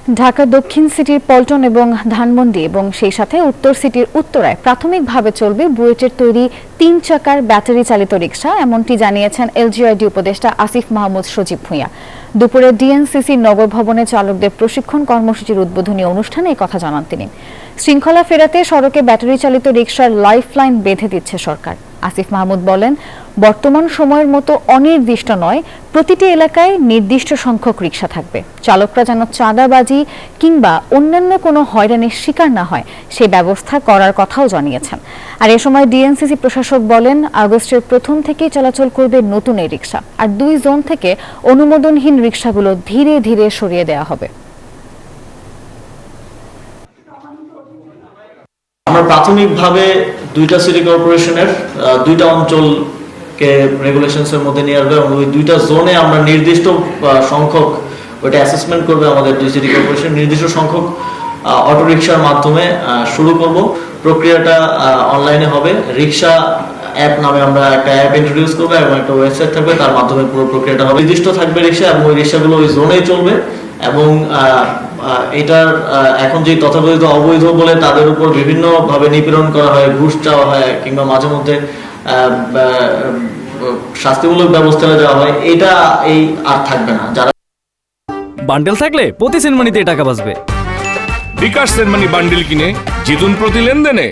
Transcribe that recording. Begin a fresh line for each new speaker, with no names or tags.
ঢাকা দক্ষিণ সিটির পল্টন এবং ধানমন্ডি এবং সেই সাথে উত্তর সিটির উত্তরায় প্রাথমিকভাবে চলবে বুয়েটের তৈরি ৩ চাকার ব্যাটারি চালিত রিকশা, এমনটি জানিয়েছেন এলজিআইডি উপদেষ্টা আসিফ মাহমুদ সজীব ভূঁইয়া। দুপুরে ডিএনসিসি নগর ভবনে চালকদের প্রশিক্ষণ কর্মসূচির উদ্বোধনী অনুষ্ঠানে এই কথা জানান তিনি। শৃঙ্খলা ফেরাতে সড়কে ব্যাটারি চালিত রিকশার লাইফলাইন বেঁধে দিচ্ছে সরকার। আসিফ মাহমুদ বলেন, বর্তমান সময়ের মতো অনির্দিষ্ট নয়, প্রতিটি এলাকায় নির্দিষ্ট সংখ্যক রিকশা থাকবে। চালকরা যেন চাঁদাবাজি কিংবা অন্যান্য কোনো হয়রানির শিকার না হয় সেই ব্যবস্থা করার কথাও জানিয়েছেন। আর এ সময় ডিএনসিসি প্রশাসক বলেন, আগস্টের প্রথম থেকেই চলাচল করবে নতুন এই রিকশা, আর 2 জোন থেকে অনুমোদনহীন রিকশাগুলো ধীরে ধীরে সরিয়ে দেওয়া হবে।
আমরা প্রাথমিকভাবে 2টা সিটি কর্পোরেশনের 2টা অঞ্চলকে রেগুলেশনসের মধ্যে নিয়ে আসবে এবং ওই 2টা জোনে আমরা নির্দিষ্ট সংখ্যক ওইটা অ্যাসেসমেন্ট করবে আমাদের 2 সিটি কর্পোরেশন, নির্দিষ্ট সংখ্যক অটোরিকশার মাধ্যমে শুরু করব। প্রক্রিয়াটা অনলাইনে হবে। রিকশা অ্যাপ নামে আমরা একটা অ্যাপ ইন্ট্রোডিউস করবো এবং একটা ওয়েবসাইট থাকবে, তার মাধ্যমে পুরো প্রক্রিয়াটা হবে। নির্দিষ্ট থাকবে রিকশা এবং ওই রিকশাগুলো ওই জোনেই চলবে এবং এটার এখন যে তথাকথিত অবৈধ বলে তাদের উপর বিভিন্নভাবে নিপীড়ন করা হয়, ঘুষ চাওয়া হয় কিংবা মাঝে মধ্যে শাস্তিমূলক ব্যবস্থা দেওয়া হয়, এটা এই আর থাকবে না। যারা
বান্ডেল থাকলে প্রতি সেনমানিতে টাকা বাঁচবে।
বিকাশ সেনমানি বান্ডেল কিনে জিতুন প্রতি লেনদেনে।